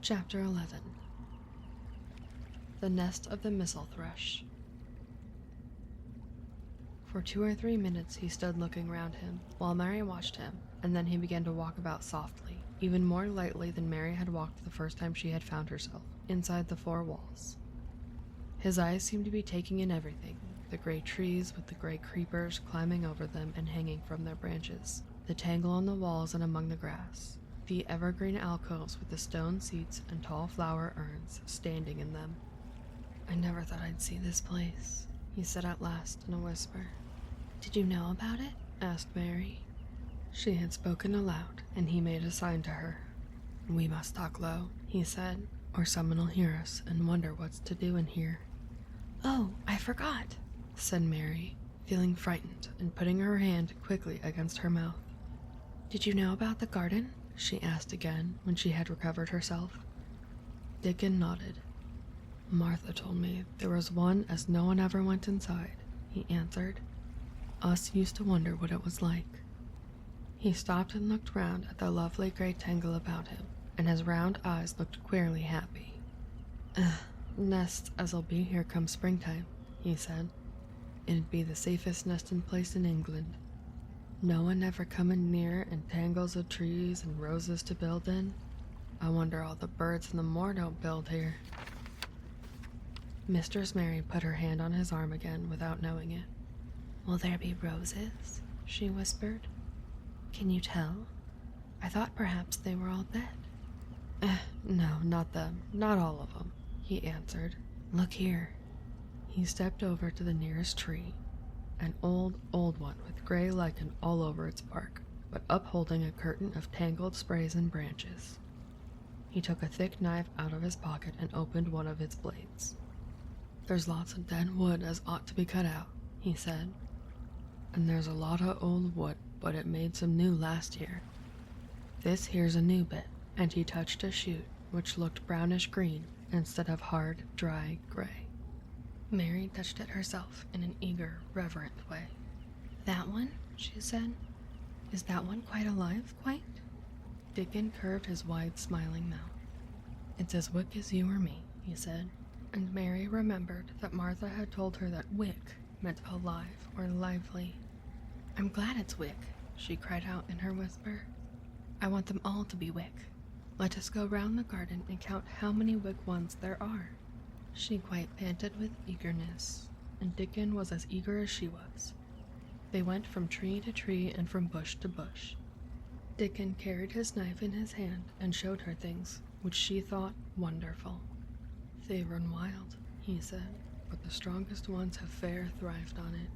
Chapter 11. The Nest of the Missile Thrush. For 2 or 3 minutes he stood looking round him, while Mary watched him, and then he began to walk about softly, even more lightly than Mary had walked the first time she had found herself, inside the 4 walls. His eyes seemed to be taking in everything, the gray trees with the gray creepers climbing over them and hanging from their branches, the tangle on the walls and among the grass, the evergreen alcoves with the stone seats and tall flower urns standing in them. "I never thought I'd see this place," he said at last in a whisper. "Did you know about it?" asked Mary. She had spoken aloud, and he made a sign to her. "We must talk low," he said, "or someone will hear us and wonder what's to do in here." "Oh, I forgot," said Mary, feeling frightened and putting her hand quickly against her mouth. "Did you know about the garden?" she asked again when she had recovered herself. Dickon nodded. "Martha told me there was one as no one ever went inside," he answered. "Us used to wonder what it was like." He stopped and looked round at the lovely gray tangle about him, and his round eyes looked queerly happy. "Nests as'll be here come springtime," he said. "It'd be the safest nesting place in England. No one ever coming near and tangles of trees and roses to build in. I wonder all the birds in the moor don't build here." Mistress Mary put her hand on his arm again without knowing it. "Will there be roses?" she whispered. "Can you tell? I thought perhaps they were all dead." No, not them, not all of them," he answered. "Look here." He stepped over to the nearest tree, an old one with gray lichen all over its bark, but upholding a curtain of tangled sprays and branches. He took a thick knife out of his pocket and opened one of its blades. "There's lots of dead wood as ought to be cut out," he said. "And there's a lot of old wood, but it made some new last year. This here's a new bit," and he touched a shoot which looked brownish green instead of hard, dry gray. Mary touched it herself in an eager, reverent way. "That one?" she said. "Is that one quite alive, quite?" Dickon curved his wide, smiling mouth. "It's as wick as you or me," he said, and Mary remembered that Martha had told her that wick meant alive or lively. "I'm glad it's wick," she cried out in her whisper. "I want them all to be wick. Let us go round the garden and count how many wick ones there are." She quite panted with eagerness, and Dickon was as eager as she was. They went from tree to tree and from bush to bush. Dickon carried his knife in his hand and showed her things which she thought wonderful. "They run wild," he said, "but the strongest ones have fair thrived on it.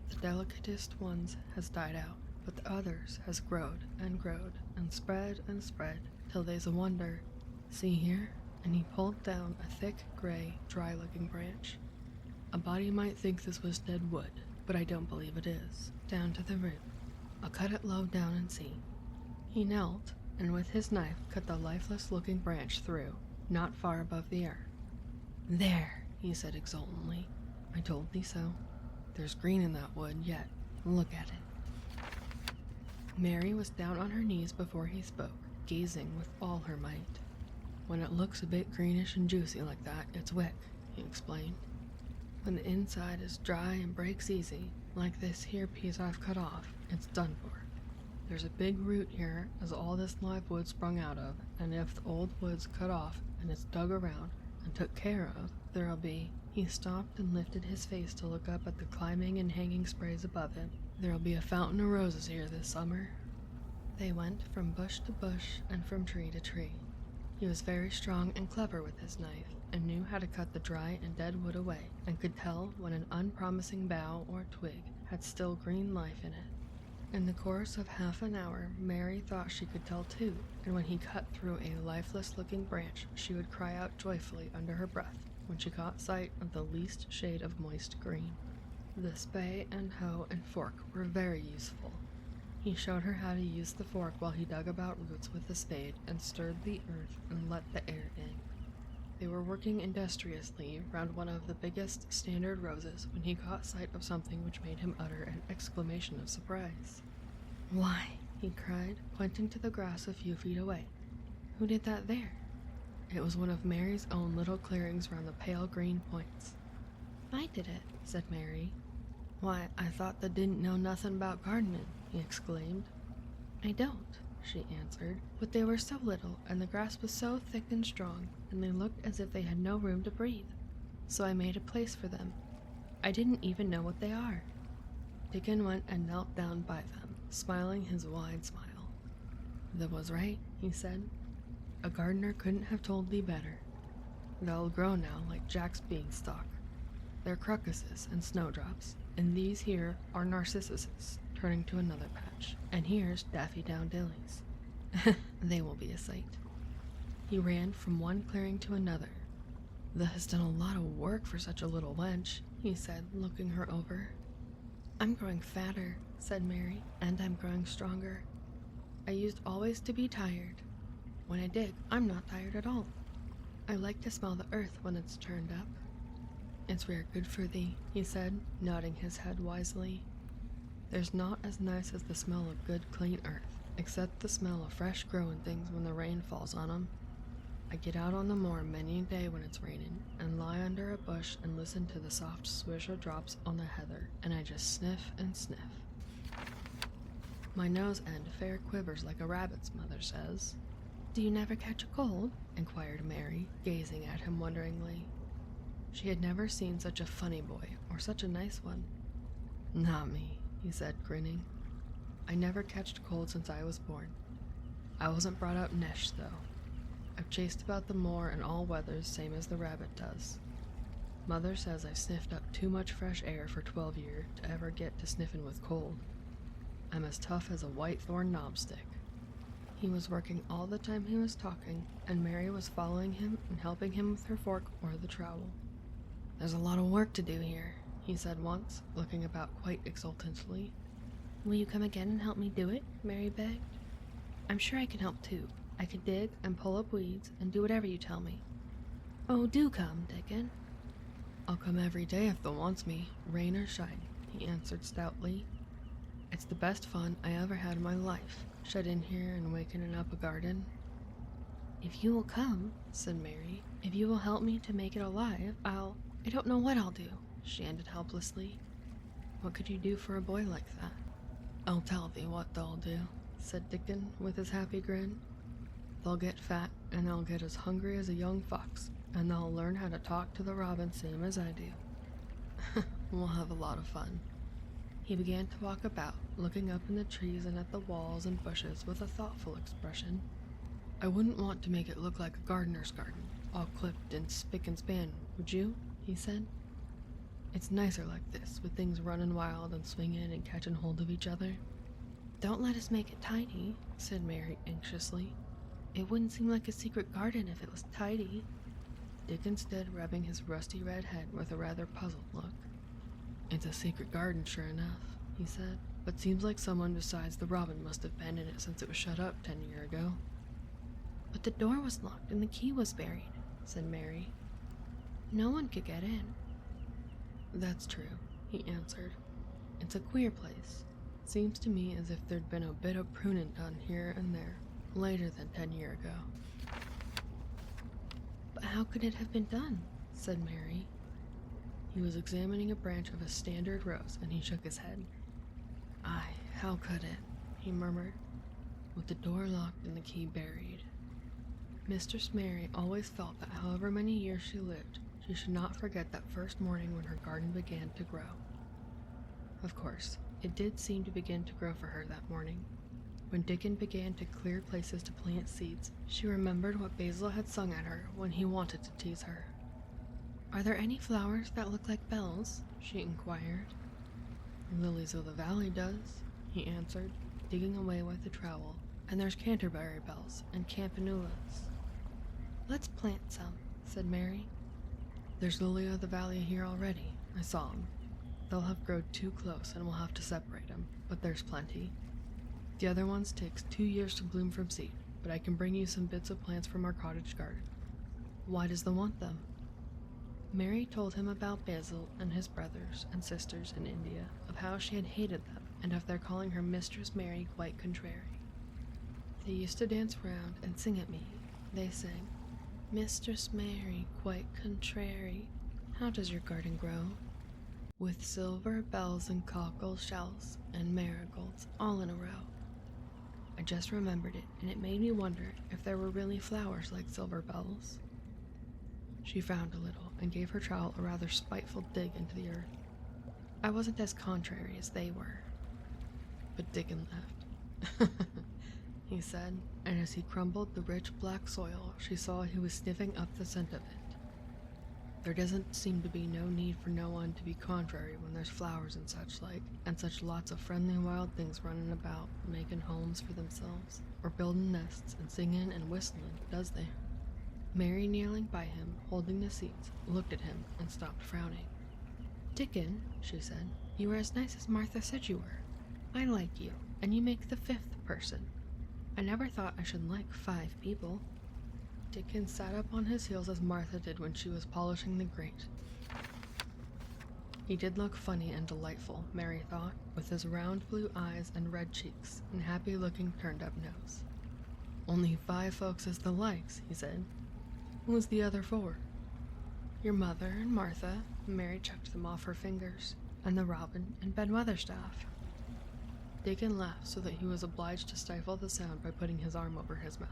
The delicatest ones has died out, but the others has growed and spread, till they's a wonder. See here," and he pulled down a thick, gray, dry-looking branch. "A body might think this was dead wood, but I don't believe it is, down to the root. I'll cut it low down and see." He knelt, and with his knife cut the lifeless-looking branch through, not far above the earth. "There," he said exultantly. "I told thee so. There's green in that wood yet. Look at it." Mary was down on her knees before he spoke, gazing with all her might. "When it looks a bit greenish and juicy like that, it's wick," he explained. "When the inside is dry and breaks easy, like this here piece I've cut off, it's done for. There's a big root here as all this live wood sprung out of, and if the old wood's cut off and it's dug around and took care of, there'll be—" He stopped and lifted his face to look up at the climbing and hanging sprays above him. "There'll be a fountain of roses here this summer." They went from bush to bush and from tree to tree. He was very strong and clever with his knife, and knew how to cut the dry and dead wood away, and could tell when an unpromising bough or twig had still green life in it. In the course of half an hour, Mary thought she could tell too, and when he cut through a lifeless-looking branch, she would cry out joyfully under her breath when she caught sight of the least shade of moist green. The spade and hoe and fork were very useful. He showed her how to use the fork while he dug about roots with the spade and stirred the earth and let the air in. They were working industriously round one of the biggest standard roses when he caught sight of something which made him utter an exclamation of surprise. "Why," he cried, pointing to the grass a few feet away, "who did that there?" It was one of Mary's own little clearings round the pale green points. I did it, said Mary. Why, I thought that didn't know nothing about gardening, he exclaimed. I don't, she answered, but they were so little, and the grass was so thick and strong, and they looked as if they had no room to breathe. So I made a place for them. I didn't even know what they are. Dickon went and knelt down by them, smiling his wide smile. That was right, he said. A gardener couldn't have told thee better. They'll grow now like Jack's beanstalk. They're crocuses and snowdrops, and these here are narcissuses, turning to another patch, and here's daffodillies. They will be a sight. He ran from one clearing to another. Thou hast done a lot of work for such a little wench, he said, looking her over. I'm growing fatter, said Mary, and I'm growing stronger. I used always to be tired. When I dig, I'm not tired at all. I like to smell the earth when it's turned up. It's rare good for thee, he said, nodding his head wisely. There's naught as nice as the smell of good, clean earth, except the smell of fresh growing things when the rain falls on 'em. I get out on the moor many a day when it's raining, and lie under a bush and listen to the soft swish of drops on the heather, and I just sniff and sniff. My nose end fair quivers like a rabbit's, mother says. Do you never catch a cold? Inquired Mary, gazing at him wonderingly. She had never seen such a funny boy, or such a nice one. Not me, he said, grinning. I never catched cold since I was born. I wasn't brought up nesh, though. I've chased about the moor in all weathers, same as the rabbit does. Mother says I've sniffed up too much fresh air for 12 years to ever get to sniffing with cold. I'm as tough as a whitethorn knobstick. He was working all the time he was talking, and Mary was following him and helping him with her fork or the trowel. There's a lot of work to do here, he said once, looking about quite exultantly. Will you come again and help me do it? Mary begged. I'm sure I can help too. I can dig and pull up weeds and do whatever you tell me. Oh, do come, Dickon. I'll come every day if thou wants me, rain or shine, he answered stoutly. It's the best fun I ever had in my life, shut in here and wakening up a garden. If you will come, said Mary, if you will help me to make it alive, I don't know what I'll do, she ended helplessly. What could you do for a boy like that? I'll tell thee what they'll do, said Dickon with his happy grin. They'll get fat, and they'll get as hungry as a young fox, and they'll learn how to talk to the robin same as I do. We'll have a lot of fun. He began to walk about, looking up in the trees and at the walls and bushes with a thoughtful expression. I wouldn't want to make it look like a gardener's garden, all clipped and spick and span, would you? He said. It's nicer like this, with things running wild and swinging and catching hold of each other. Don't let us make it tidy, said Mary anxiously. It wouldn't seem like a secret garden if it was tidy. Dickon stood rubbing his rusty red head with a rather puzzled look. It's a secret garden, sure enough, he said, but seems like someone besides the robin must have been in it since it was shut up 10 years ago. But the door was locked and the key was buried, said Mary. No one could get in. That's true, he answered. It's a queer place. Seems to me as if there'd been a bit of pruning done here and there, later than 10 years ago. But how could it have been done? Said Mary. He was examining a branch of a standard rose, and he shook his head. Aye, how could it? He murmured, with the door locked and the key buried. Mistress Mary always felt that however many years she lived, she should not forget that first morning when her garden began to grow. Of course, it did seem to begin to grow for her that morning. When Dickon began to clear places to plant seeds, she remembered what Basil had sung at her when he wanted to tease her. Are there any flowers that look like bells? She inquired. Lilies of the valley does, he answered, digging away with the trowel, and there's Canterbury bells and campanulas. Let's plant some, said Mary. There's lily of the valley here already. I saw 'em. They'll have growed too close and we'll have to separate 'em, but there's plenty. The other ones takes 2 years to bloom from seed, but I can bring you some bits of plants from our cottage garden. Why does thou want them? Mary told him about Basil and his brothers and sisters in India, of how she had hated them, and of their calling her Mistress Mary quite contrary. They used to dance round and sing at me, they sang. Mistress Mary, quite contrary, how does your garden grow? With silver bells and cockle shells and marigolds all in a row. I just remembered it, and it made me wonder if there were really flowers like silver bells. She frowned a little and gave her trowel a rather spiteful dig into the earth. I wasn't as contrary as they were. But Dickon laughed. He said, and as he crumbled the rich black soil, she saw he was sniffing up the scent of it. There doesn't seem to be no need for no one to be contrary when there's flowers and such like, and such lots of friendly wild things running about, making homes for themselves, or building nests and singing and whistling, does they? Mary, kneeling by him, holding the seeds, looked at him and stopped frowning. Dickon, she said, you are as nice as Martha said you were. I like you, and you make the 5th person. I never thought I should like 5 people. Dickon sat up on his heels as Martha did when she was polishing the grate. He did look funny and delightful, Mary thought, with his round blue eyes and red cheeks and happy-looking turned-up nose. Only 5 folks as the likes, he said. Who's the other 4? Your mother and Martha, Mary checked them off her fingers, and the robin and Ben Weatherstaff. Dickon laughed so that he was obliged to stifle the sound by putting his arm over his mouth.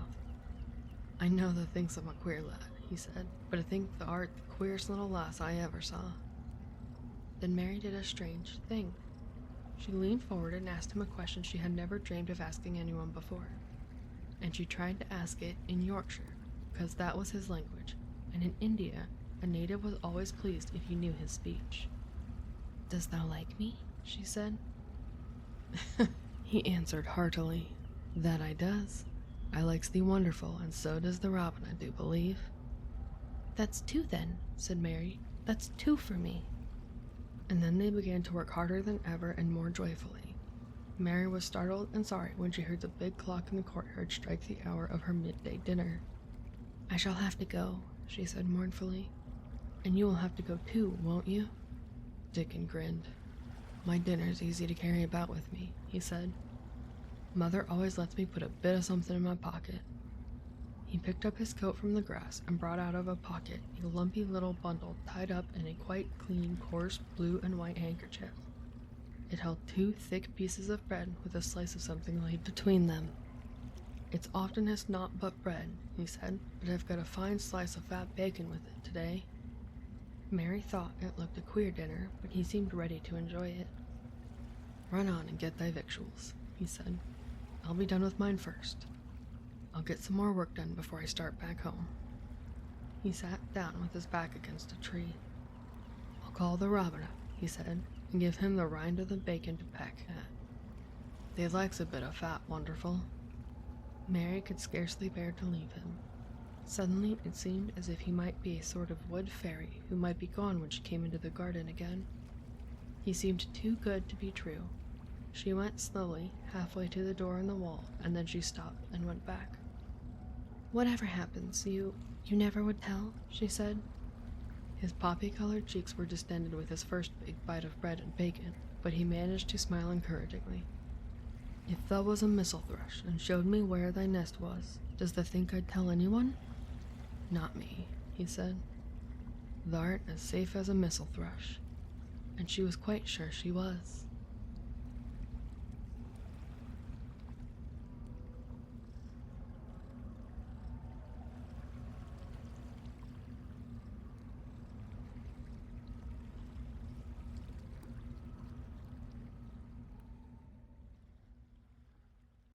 I know thou thinks I'm a queer lad, he said, but I think thou art the queerest little lass I ever saw. Then Mary did a strange thing. She leaned forward and asked him a question she had never dreamed of asking anyone before. And she tried to ask it in Yorkshire, because that was his language, and in India, a native was always pleased if you knew his speech. Does thou like me? She said. He answered heartily, That I does. I likes thee wonderful, and so does the robin, I do believe. That's 2 then, said Mary. That's 2 for me. And then they began to work harder than ever and more joyfully. Mary was startled and sorry when she heard the big clock in the courtyard strike the hour of her midday dinner. I shall have to go, she said mournfully. And you will have to go too, won't you? Dickon grinned. My dinner's easy to carry about with me, he said. Mother always lets me put a bit of something in my pocket. He picked up his coat from the grass and brought out of a pocket a lumpy little bundle tied up in a quite clean, coarse blue and white handkerchief. It held 2 thick pieces of bread with a slice of something laid between them. It's oftenest not but bread, he said, but I've got a fine slice of fat bacon with it today. Mary thought it looked a queer dinner, but he seemed ready to enjoy it. Run on and get thy victuals, he said. I'll be done with mine first. I'll get some more work done before I start back home. He sat down with his back against a tree. I'll call the robin up, he said, and give him the rind of the bacon to peck at. They likes a bit of fat, wonderful. Mary could scarcely bear to leave him. Suddenly it seemed as if he might be a sort of wood fairy who might be gone when she came into the garden again. He seemed too good to be true. She went slowly, halfway to the door in the wall, and then she stopped and went back. Whatever happens, you never would tell, she said. His poppy-colored cheeks were distended with his first big bite of bread and bacon, but he managed to smile encouragingly. If thou was a missel thrush and showed me where thy nest was, does thou think I'd tell anyone? Not me, he said. Thou'rt as safe as a missel thrush. And she was quite sure she was.